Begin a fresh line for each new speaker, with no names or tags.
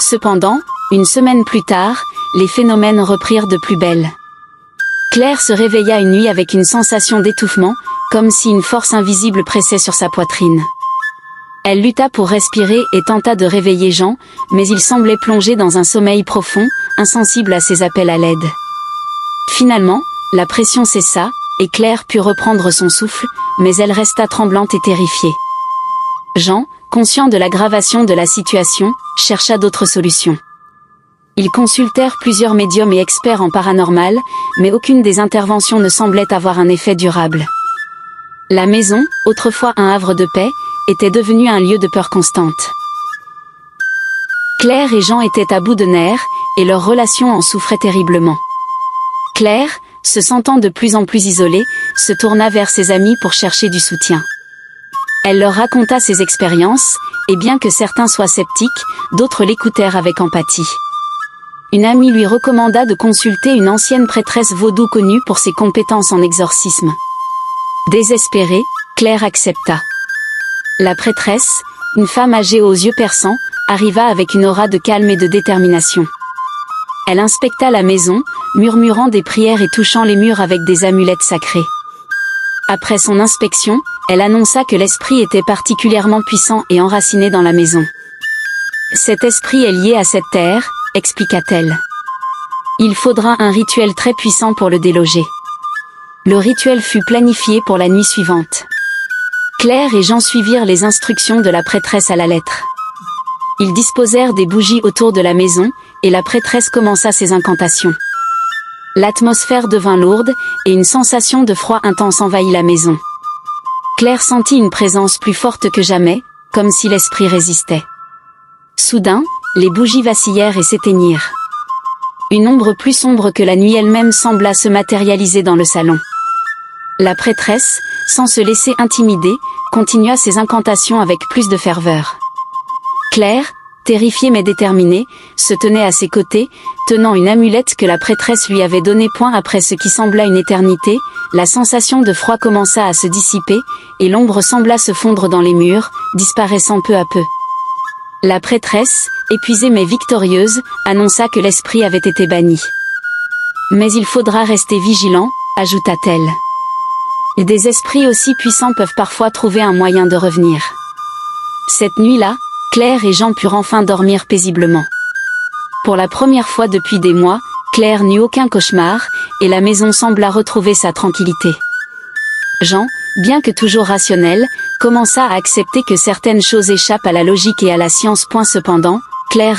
Cependant, une semaine plus tard, les phénomènes reprirent de plus belle. Claire se réveilla une nuit avec une sensation d'étouffement, comme si une force invisible pressait sur sa poitrine. Elle lutta pour respirer et tenta de réveiller Jean, mais il semblait plongé dans un sommeil profond, insensible à ses appels à l'aide. Finalement, la pression cessa, et Claire put reprendre son souffle, mais elle resta tremblante et terrifiée. Jean, conscient de l'aggravation de la situation, chercha d'autres solutions. Ils consultèrent plusieurs médiums et experts en paranormal, mais aucune des interventions ne semblait avoir un effet durable. La maison, autrefois un havre de paix, était devenue un lieu de peur constante. Claire et Jean étaient à bout de nerfs, et leur relation en souffrait terriblement. Claire, se sentant de plus en plus isolée, se tourna vers ses amis pour chercher du soutien. Elle leur raconta ses expériences, et bien que certains soient sceptiques, d'autres l'écoutèrent avec empathie. Une amie lui recommanda de consulter une ancienne prêtresse vaudou connue pour ses compétences en exorcisme. Désespérée, Claire accepta. La prêtresse, une femme âgée aux yeux perçants, arriva avec une aura de calme et de détermination. Elle inspecta la maison, murmurant des prières et touchant les murs avec des amulettes sacrées. Après son inspection, elle annonça que l'esprit était particulièrement puissant et enraciné dans la maison. Cet esprit est lié à cette terre, expliqua-t-elle. Il faudra un rituel très puissant pour le déloger. Le rituel fut planifié pour la nuit suivante. Claire et Jean suivirent les instructions de la prêtresse à la lettre. Ils disposèrent des bougies autour de la maison, et la prêtresse commença ses incantations. L'atmosphère devint lourde, et une sensation de froid intense envahit la maison. Claire sentit une présence plus forte que jamais, comme si l'esprit résistait. Soudain, les bougies vacillèrent et s'éteignirent. Une ombre plus sombre que la nuit elle-même sembla se matérialiser dans le salon. La prêtresse, sans se laisser intimider, continua ses incantations avec plus de ferveur. Claire, terrifiée mais déterminée, se tenait à ses côtés, tenant une amulette que la prêtresse lui avait donnée. Après ce qui sembla une éternité, la sensation de froid commença à se dissiper, et l'ombre sembla se fondre dans les murs, disparaissant peu à peu. La prêtresse, épuisée mais victorieuse, annonça que l'esprit avait été banni. « Mais il faudra rester vigilant », ajouta-t-elle. « Des esprits aussi puissants peuvent parfois trouver un moyen de revenir. » Cette nuit-là, Claire et Jean purent enfin dormir paisiblement. Pour la première fois depuis des mois, Claire n'eut aucun cauchemar, et la maison sembla retrouver sa tranquillité. Jean, bien que toujours rationnel, commença à accepter que certaines choses échappent à la logique et à la science. Cependant, Claire